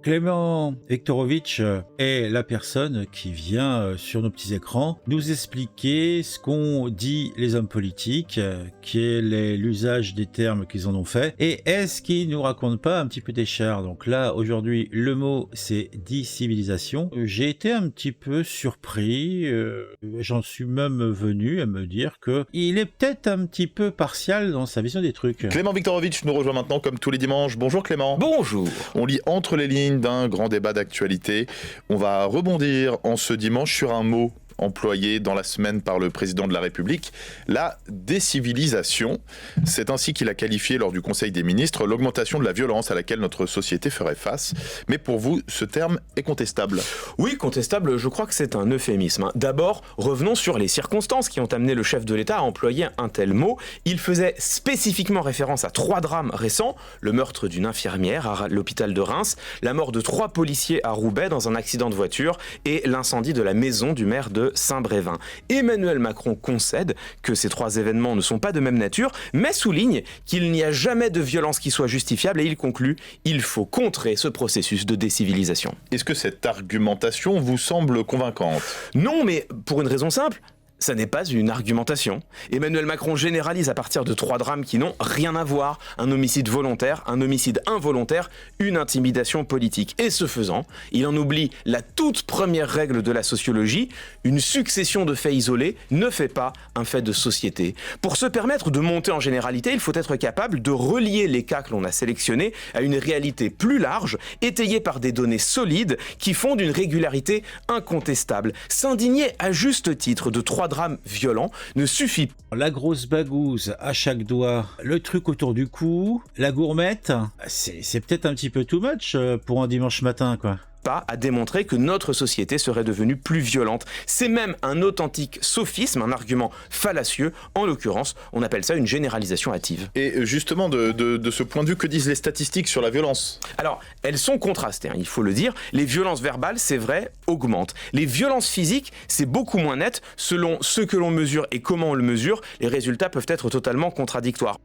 Clément Viktorovitch est la personne qui vient sur nos petits écrans nous expliquer ce qu'ont dit les hommes politiques, quel est l'usage des termes qu'ils en ont fait, et est-ce qu'ils nous racontent pas un petit peu des chars. Donc là, aujourd'hui, le mot c'est décivilisation. J'ai été un petit peu surpris, j'en suis même venu à me dire que il est peut-être un petit peu partial dans sa vision des trucs. Clément Viktorovitch nous rejoint maintenant comme tous les dimanches. Bonjour Clément. Bonjour. On lit entre les lignes d'un grand débat d'actualité. On va rebondir en ce dimanche sur un mot employé dans la semaine par le président de la République, la décivilisation. C'est ainsi qu'il a qualifié lors du Conseil des ministres l'augmentation de la violence à laquelle notre société ferait face. Mais pour vous, ce terme est contestable. Oui, contestable, je crois que c'est un euphémisme. D'abord, revenons sur les circonstances qui ont amené le chef de l'État à employer un tel mot. Il faisait spécifiquement référence à 3 drames récents, le meurtre d'une infirmière à l'hôpital de Reims, la mort de 3 policiers à Roubaix dans un accident de voiture et l'incendie de la maison du maire de Saint-Brévin. Emmanuel Macron concède que ces 3 événements ne sont pas de même nature, mais souligne qu'il n'y a jamais de violence qui soit justifiable et il conclut « Il faut contrer ce processus de décivilisation ». Est-ce que cette argumentation vous semble convaincante ? Non, mais pour une raison simple. Ça n'est pas une argumentation. Emmanuel Macron généralise à partir de 3 drames qui n'ont rien à voir. Un homicide volontaire, un homicide involontaire, une intimidation politique. Et ce faisant, il en oublie la toute première règle de la sociologie, une succession de faits isolés ne fait pas un fait de société. Pour se permettre de monter en généralité, il faut être capable de relier les cas que l'on a sélectionnés à une réalité plus large, étayée par des données solides qui font d'une régularité incontestable. S'indigner à juste titre de 3 drames violents ne suffit pas. La grosse bagouze à chaque doigt, le truc autour du cou, la gourmette, c'est peut-être un petit peu too much pour un dimanche matin, quoi. Pas à démontrer que notre société serait devenue plus violente. C'est même un authentique sophisme, un argument fallacieux. En l'occurrence, on appelle ça une généralisation hâtive. Et justement, de ce point de vue, que disent les statistiques sur la violence ? Alors, elles sont contrastées, il faut le dire. Les violences verbales, c'est vrai, augmentent. Les violences physiques, c'est beaucoup moins net. Selon ce que l'on mesure et comment on le mesure, les résultats peuvent être totalement contradictoires.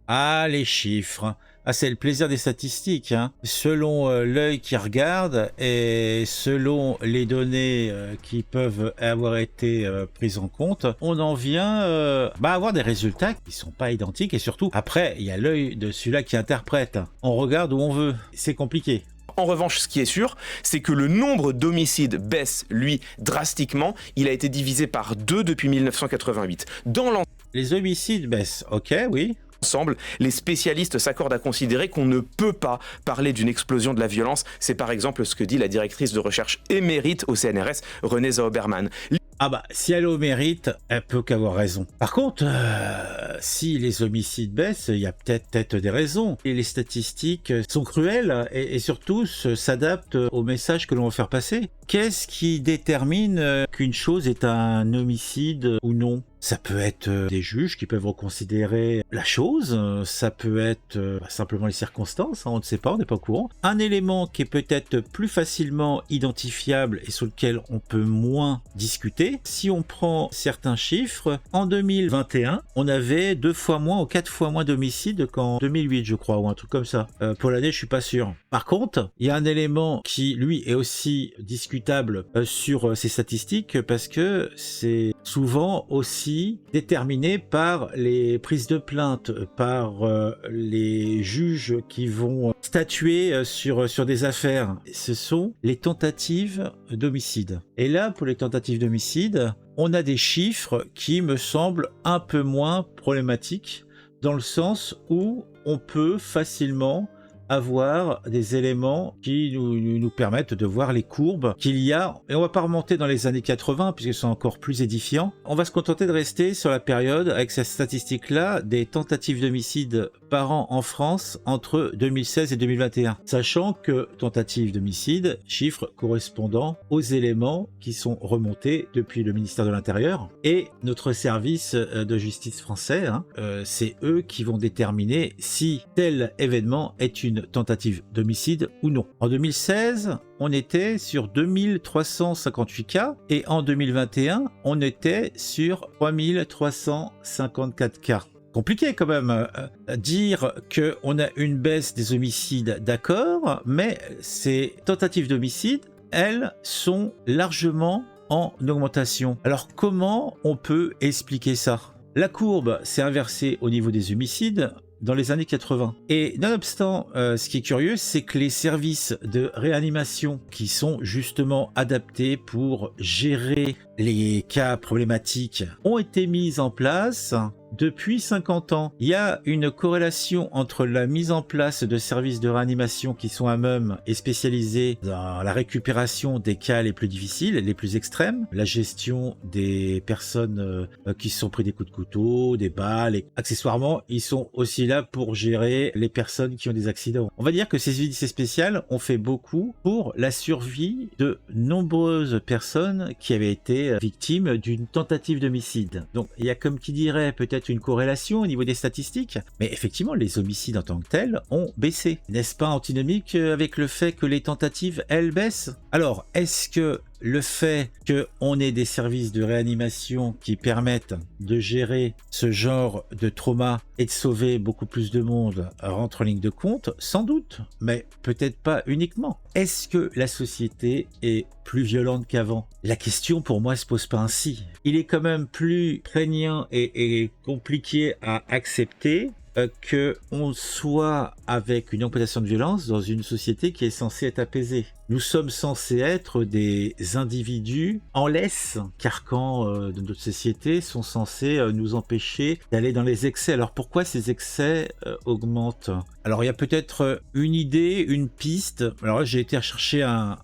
Ah, les chiffres. Ah, c'est le plaisir des statistiques, hein. Selon l'œil qui regarde et selon les données qui peuvent avoir été prises en compte, on en vient à avoir des résultats qui sont pas identiques et surtout, après, il y a l'œil de celui-là qui interprète. On regarde où on veut. C'est compliqué. En revanche, ce qui est sûr, c'est que le nombre d'homicides baisse, lui, drastiquement. Il a été divisé par 2 depuis 1988. Les homicides baissent, ok, oui. Ensemble, les spécialistes s'accordent à considérer qu'on ne peut pas parler d'une explosion de la violence. C'est par exemple ce que dit la directrice de recherche émérite au CNRS, Renée Zauberman. Ah bah, si elle est au mérite, elle peut qu'avoir raison. Par contre, si les homicides baissent, il y a peut-être des raisons. Et les statistiques sont cruelles et surtout s'adaptent au message que l'on veut faire passer. Qu'est-ce qui détermine qu'une chose est un homicide ou non ? Ça peut être des juges qui peuvent reconsidérer la chose, ça peut être simplement les circonstances, on ne sait pas, on n'est pas au courant. Un élément qui est peut-être plus facilement identifiable et sur lequel on peut moins discuter, si on prend certains chiffres, en 2021, on avait 2 fois moins ou 4 fois moins d'homicides qu'en 2008, je crois, ou un truc comme ça. Pour l'année, je suis pas sûr. Par contre, il y a un élément qui, lui, est aussi discutable sur ces statistiques parce que c'est souvent aussi déterminé par les prises de plainte, par les juges qui vont statuer sur des affaires. Ce sont les tentatives d'homicide. Et là, pour les tentatives d'homicide, on a des chiffres qui me semblent un peu moins problématiques dans le sens où on peut facilement avoir des éléments qui nous permettent de voir les courbes qu'il y a. Et on va pas remonter dans les années 80 puisque c'est encore plus édifiant. On va se contenter de rester sur la période avec cette statistique-là des tentatives d'homicide par an en France entre 2016 et 2021. Sachant que tentatives d'homicide, chiffres correspondant aux éléments qui sont remontés depuis le ministère de l'Intérieur et notre service de justice français, c'est eux qui vont déterminer si tel événement est une tentative d'homicide ou non. En 2016, on était sur 2358 cas et en 2021, on était sur 3354 cas. compliqué quand même. Dire qu'on a une baisse des homicides, d'accord, mais ces tentatives d'homicide, elles sont largement en augmentation. Alors comment on peut expliquer ça? La courbe s'est inversée au niveau des homicides dans les années 80. Et nonobstant, ce qui est curieux, c'est que les services de réanimation qui sont justement adaptés pour gérer les cas problématiques ont été mis en place depuis 50 ans. Il y a une corrélation entre la mise en place de services de réanimation qui sont à même et spécialisés dans la récupération des cas les plus difficiles, les plus extrêmes, la gestion des personnes qui se sont pris des coups de couteau, des balles, et accessoirement, ils sont aussi là pour gérer les personnes qui ont des accidents. On va dire que ces unités spéciales ont fait beaucoup pour la survie de nombreuses personnes qui avaient été victimes d'une tentative d'homicide. Donc il y a, comme qui dirait, peut-être une corrélation au niveau des statistiques, mais effectivement les homicides en tant que tels ont baissé. N'est-ce pas antinomique avec le fait que les tentatives, elles, baissent? Alors, est-ce que le fait qu'on ait des services de réanimation qui permettent de gérer ce genre de trauma et de sauver beaucoup plus de monde rentre en ligne de compte? Sans doute, mais peut-être pas uniquement. Est-ce que la société est plus violente qu'avant? La question pour moi se pose pas ainsi. Il est quand même plus prégnant et compliqué à accepter qu'on soit avec une augmentation de violence dans une société qui est censée être apaisée. Nous sommes censés être des individus en laisse, carcans de notre société sont censés nous empêcher d'aller dans les excès. Alors pourquoi ces excès augmentent? Alors il y a peut-être une idée, une piste. Alors là j'ai été chercher un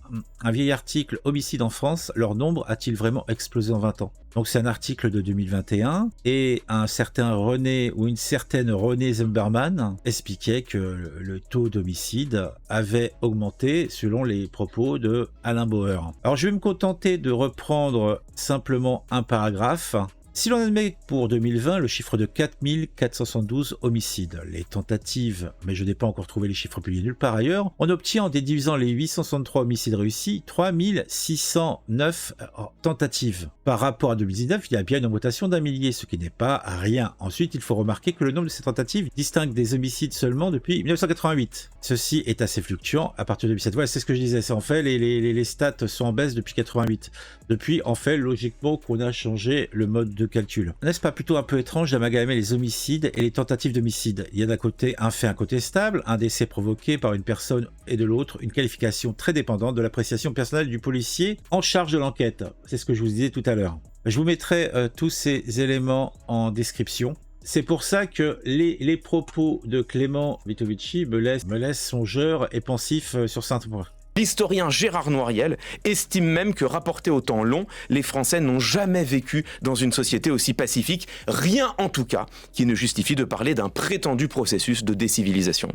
vieil article, Homicide en France, leur nombre a-t-il vraiment explosé en 20 ans? Donc c'est un article de 2021 et un certain René ou une certaine Renée Zimmerman expliquait que le taux d'homicide avait augmenté selon les propos de Alain Bauer. Alors je vais me contenter de reprendre simplement un paragraphe. Si l'on admet pour 2020 le chiffre de 4472 homicides, les tentatives, mais je n'ai pas encore trouvé les chiffres publiés nulle part ailleurs, on obtient en dédivisant les 863 homicides réussis, 3609 tentatives. Par rapport à 2019, il y a bien une augmentation d'un millier, ce qui n'est pas rien. Ensuite, il faut remarquer que le nombre de ces tentatives distingue des homicides seulement depuis 1988. Ceci est assez fluctuant à partir de 2007. Voilà, c'est ce que je disais, c'est en fait, les stats sont en baisse depuis 88. Depuis, en fait, logiquement, qu'on a changé le mode de calcul. N'est-ce pas plutôt un peu étrange d'amalgamer les homicides et les tentatives d'homicide? Il y a d'un côté un fait incontestable, un décès provoqué par une personne, et de l'autre une qualification très dépendante de l'appréciation personnelle du policier en charge de l'enquête. C'est ce que je vous disais tout à l'heure. Je vous mettrai tous ces éléments en description. C'est pour ça que les propos de Clément Vitovici me laissent songeur et pensif sur certains points. L'historien Gérard Noiriel estime même que, rapporté au temps long, les Français n'ont jamais vécu dans une société aussi pacifique, rien en tout cas qui ne justifie de parler d'un prétendu processus de décivilisation.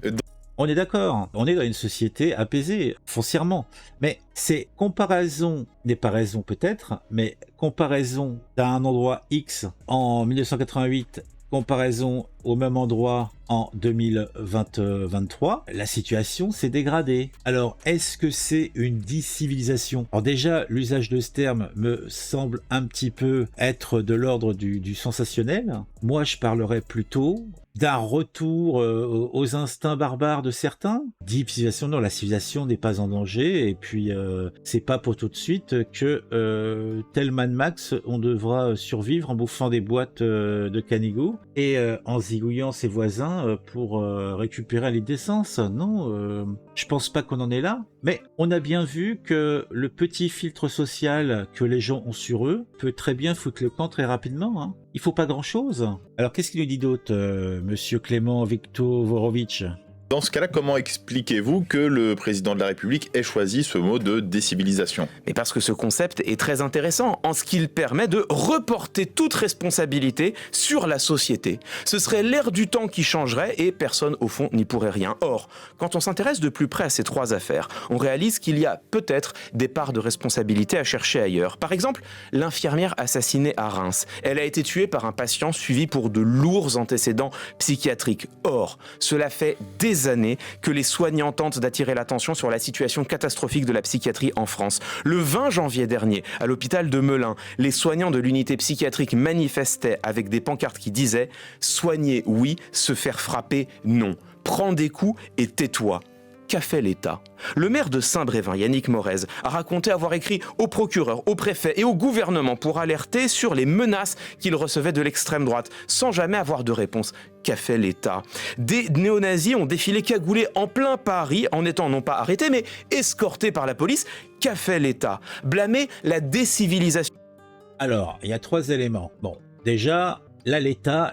On est d'accord, on est dans une société apaisée, foncièrement. Mais ces comparaisons, n'est pas raison peut-être, mais comparaison d'un endroit X en 1988, comparaison au même endroit en 2023, la situation s'est dégradée. Alors, est-ce que c'est une décivilisation? Alors déjà, l'usage de ce terme me semble un petit peu être de l'ordre du sensationnel. Moi, je parlerais plutôt d'un retour aux instincts barbares de certains. Deep civilisation, non, la civilisation n'est pas en danger, et puis c'est pas pour tout de suite que tel Mad Max, on devra survivre en bouffant des boîtes de canigots et en zigouillant ses voisins pour récupérer l'île d'essence. Non, je pense pas qu'on en est là, mais on a bien vu que le petit filtre social que les gens ont sur eux peut très bien foutre le camp très rapidement, hein. Il faut pas grand-chose. Alors qu'est-ce qu'il nous dit d'autre, monsieur Clément Viktorovitch? Dans ce cas-là, comment expliquez-vous que le président de la République ait choisi ce mot de décivilisation? Mais parce que ce concept est très intéressant, en ce qu'il permet de reporter toute responsabilité sur la société. Ce serait l'ère du temps qui changerait et personne au fond n'y pourrait rien. Or, quand on s'intéresse de plus près à ces trois affaires, on réalise qu'il y a peut-être des parts de responsabilité à chercher ailleurs. Par exemple, l'infirmière assassinée à Reims. Elle a été tuée par un patient suivi pour de lourds antécédents psychiatriques. Or, cela fait des des années que les soignants tentent d'attirer l'attention sur la situation catastrophique de la psychiatrie en France. Le 20 janvier dernier, à l'hôpital de Melun, les soignants de l'unité psychiatrique manifestaient avec des pancartes qui disaient « Soigner, oui, se faire frapper, non. Prends des coups et tais-toi ». Qu'a fait l'État ? Le maire de Saint-Brévin, Yannick Morez, a raconté avoir écrit au procureur, au préfet et au gouvernement pour alerter sur les menaces qu'il recevait de l'extrême droite, sans jamais avoir de réponse. Qu'a fait l'État ? Des néo-nazis ont défilé cagoulés en plein Paris, en étant non pas arrêtés, mais escortés par la police. Qu'a fait l'État ? Blâmer la décivilisation. Alors, il y a 3 éléments. Bon, déjà, là, l'État.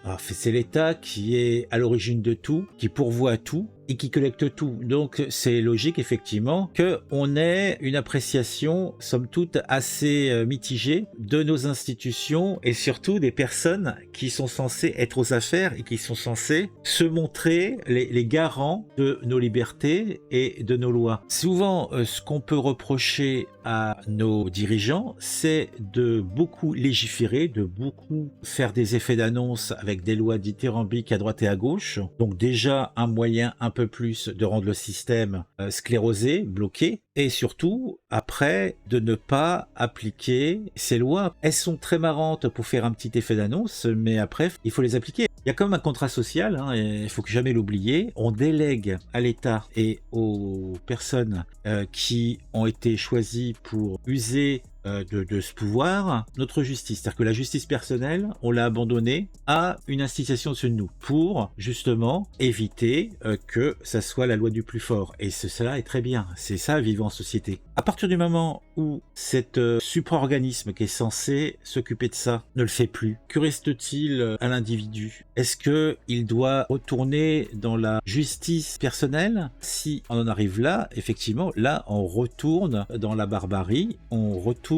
Alors, c'est l'État qui est à l'origine de tout, qui pourvoit à tout et qui collecte tout. Donc, c'est logique, effectivement, qu'on ait une appréciation, somme toute, assez mitigée de nos institutions et surtout des personnes qui sont censées être aux affaires et qui sont censées se montrer les garants de nos libertés et de nos lois. Souvent, ce qu'on peut reprocher à nos dirigeants, c'est de beaucoup légiférer, de beaucoup faire des effets d'annonce avec des lois dithyrambiques à droite et à gauche. Donc déjà, un moyen un peu plus de rendre le système sclérosé, bloqué, et surtout, après, de ne pas appliquer ces lois. Elles sont très marrantes pour faire un petit effet d'annonce, mais après, il faut les appliquer. Il y a quand même un contrat social, hein, et il faut jamais l'oublier. On délègue à l'État et aux personnes qui ont été choisies pour user de ce pouvoir, notre justice. C'est-à-dire que la justice personnelle, on l'a abandonnée à une institution au-dessus de nous pour, justement, éviter que ça soit la loi du plus fort. Et cela est très bien. C'est ça, vivre en société. À partir du moment où cet supra-organisme qui est censé s'occuper de ça ne le fait plus, que reste-t-il à l'individu ? Est-ce qu'il doit retourner dans la justice personnelle ? Si on en arrive là, effectivement, là, on retourne dans la barbarie, on retourne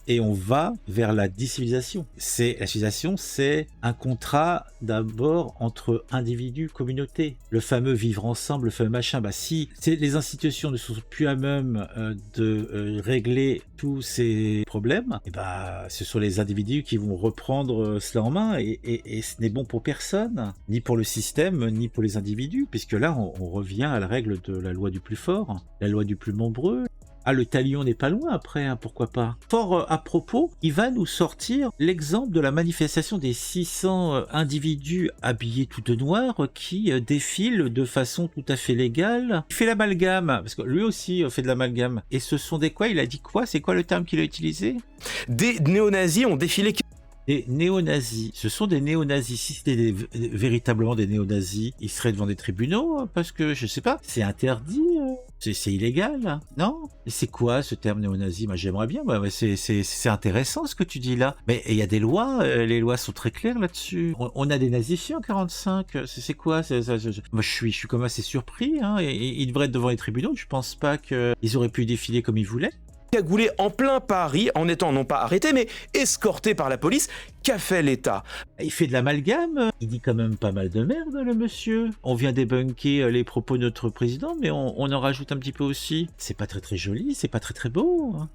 et on va vers la décivilisation. La civilisation, c'est un contrat d'abord entre individus, communautés. Le fameux vivre ensemble, le fameux machin. Si les institutions ne sont plus à même de régler tous ces problèmes, ce sont les individus qui vont reprendre cela en main et ce n'est bon pour personne, ni pour le système, ni pour les individus, puisque là, on revient à la règle de la loi du plus fort, la loi du plus nombreux. Ah, le talion n'est pas loin après, hein, pourquoi pas. Fort à propos, il va nous sortir l'exemple de la manifestation des 600 individus habillés tout de noir qui défilent de façon tout à fait légale. Il fait l'amalgame, parce que lui aussi fait de l'amalgame. Et ce sont des quoi ? Il a dit quoi ? C'est quoi le terme qu'il a utilisé ? Des néo-nazis ont défilé... Des néo-nazis. Ce sont des néo-nazis. Si c'était véritablement des néo-nazis, ils seraient devant des tribunaux, parce que, je sais pas, c'est interdit, c'est illégal, non ? Et c'est quoi ce terme néo-nazi ? Moi, j'aimerais bien, c'est intéressant ce que tu dis là. Mais il y a des lois, les lois sont très claires là-dessus. On a des nazifiés en 45, c'est quoi ? Moi, je suis comme assez surpris, hein, et ils devraient être devant les tribunaux, je pense pas qu'ils auraient pu défiler comme ils voulaient. Cagoulés en plein Paris, en étant non pas arrêtés, mais escortés par la police. Qu'a fait l'État ? Il fait de l'amalgame, il dit quand même pas mal de merde, le monsieur. On vient débunker les propos de notre président, mais on en rajoute un petit peu aussi. C'est pas très très joli, c'est pas très très beau, hein.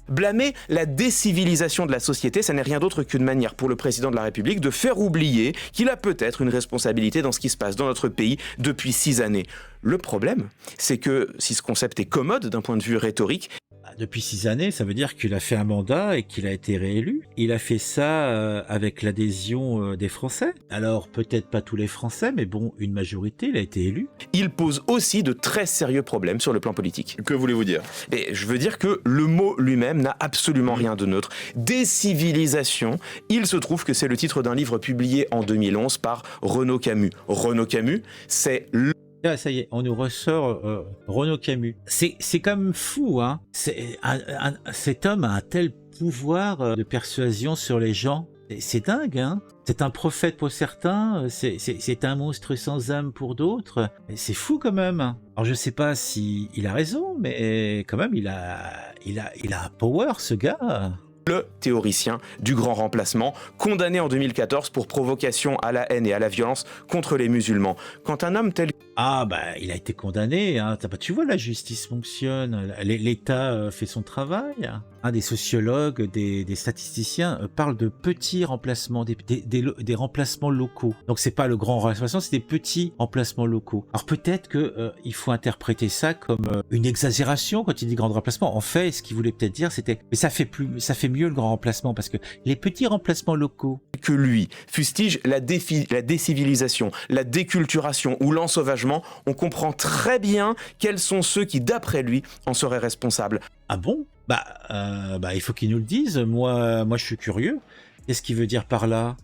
Blâmer la décivilisation de la société, ça n'est rien d'autre qu'une manière pour le président de la République de faire oublier qu'il a peut-être une responsabilité dans ce qui se passe dans notre pays depuis 6 années. Le problème, c'est que si ce concept est commode d'un point de vue rhétorique, depuis 6 années, ça veut dire qu'il a fait un mandat et qu'il a été réélu. Il a fait ça avec l'adhésion des Français. Alors, peut-être pas tous les Français, mais bon, une majorité, il a été élu. Il pose aussi de très sérieux problèmes sur le plan politique. Que voulez-vous dire ? Et je veux dire que le mot lui-même n'a absolument rien de neutre. Décivilisation, il se trouve que c'est le titre d'un livre publié en 2011 par Renaud Camus. Renaud Camus, c'est Ah, ça y est, on nous ressort Renaud Camus. C'est quand même fou, hein. Cet homme a un tel pouvoir de persuasion sur les gens. C'est dingue, hein. C'est un prophète pour certains, c'est un monstre sans âme pour d'autres. C'est fou quand même. Alors je sais pas si il a raison, mais quand même il a un power, ce gars. Le théoricien du grand remplacement, condamné en 2014 pour provocation à la haine et à la violence contre les musulmans. Quand un homme tel... il a été condamné, hein. Tu vois, la justice fonctionne, l'État fait son travail. des sociologues, des statisticiens parlent de petits remplacements, des remplacements locaux. Donc c'est pas le grand remplacement, c'est des petits remplacements locaux. Alors peut-être que il faut interpréter ça comme une exagération quand il dit grand remplacement. En fait, ce qu'il voulait peut-être dire, c'était mais ça fait mieux le grand remplacement parce que les petits remplacements locaux. Que lui fustige la décivilisation, la déculturation ou l'ensauvagement, on comprend très bien quels sont ceux qui, d'après lui, en seraient responsables. Ah bon? Il faut qu'il nous le dise. Moi, je suis curieux. Qu'est-ce qu'il veut dire par là?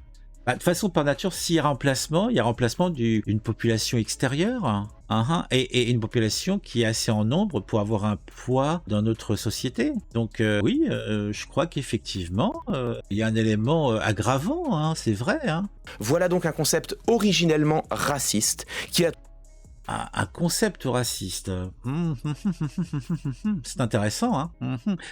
De toute façon, par nature, s'il y a remplacement, il y a remplacement d'une population extérieure et une population qui est assez en nombre pour avoir un poids dans notre société. Donc oui, je crois qu'effectivement, il y a un élément aggravant, c'est vrai. Voilà donc un concept originellement raciste qui a Un concept raciste. C'est intéressant,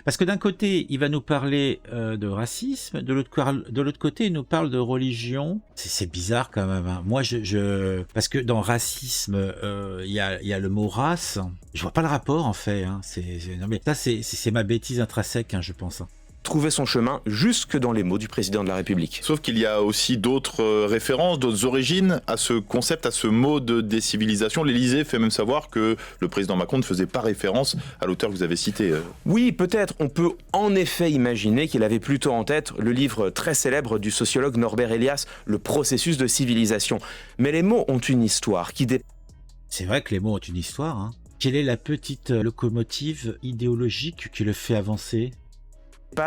parce que d'un côté, il va nous parler de racisme, de l'autre côté, il nous parle de religion. C'est bizarre quand même. Moi, parce que dans racisme, il y a le mot race. Je vois pas le rapport en fait. Non, mais ça, c'est ma bêtise intrinsèque, je pense. trouvé son chemin jusque dans les mots du président de la République. Sauf qu'il y a aussi d'autres références, d'autres origines à ce concept, à ce mot de décivilisation. L'Élysée fait même savoir que le président Macron ne faisait pas référence à l'auteur que vous avez cité. Oui, peut-être. On peut en effet imaginer qu'il avait plutôt en tête le livre très célèbre du sociologue Norbert Elias, Le processus de civilisation. Mais les mots ont une histoire qui dépasse. C'est vrai que les mots ont une histoire. Quelle est la petite locomotive idéologique qui le fait avancer ?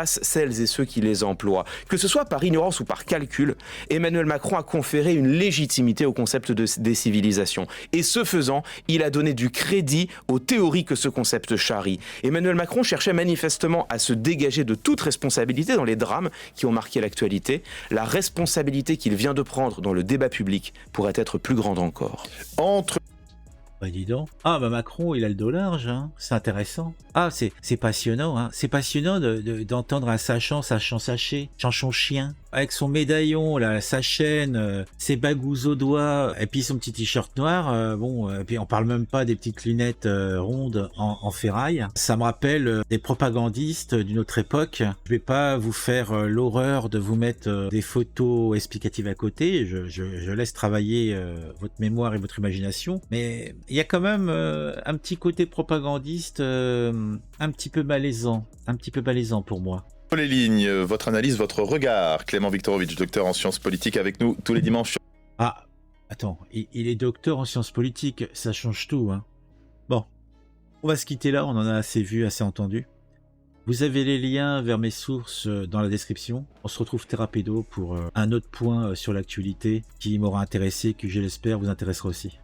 Celles et ceux qui les emploient. Que ce soit par ignorance ou par calcul, Emmanuel Macron a conféré une légitimité au concept de décivilisation. Et ce faisant, il a donné du crédit aux théories que ce concept charrie. Emmanuel Macron cherchait manifestement à se dégager de toute responsabilité dans les drames qui ont marqué l'actualité. La responsabilité qu'il vient de prendre dans le débat public pourrait être plus grande encore. Dis donc. Macron, il a le dos large, c'est intéressant. C'est passionnant, c'est passionnant d'entendre un sachant saché, chanchon chien, avec son médaillon, là, sa chaîne, ses bagous aux doigts, et puis son petit t-shirt noir, et puis on parle même pas des petites lunettes rondes en ferraille. Ça me rappelle des propagandistes d'une autre époque. Je vais pas vous faire l'horreur de vous mettre des photos explicatives à côté, je laisse travailler votre mémoire et votre imagination, mais il y a quand même un petit côté propagandiste un petit peu malaisant pour moi. Les lignes, votre analyse, votre regard. Clément Viktorovitch, docteur en sciences politiques avec nous tous les dimanches. Attends, il est docteur en sciences politiques, ça change tout. Bon, on va se quitter là, on en a assez vu, assez entendu. Vous avez les liens vers mes sources dans la description. On se retrouve Thérapédo pour un autre point sur l'actualité qui m'aura intéressé, que je l'espère vous intéressera aussi.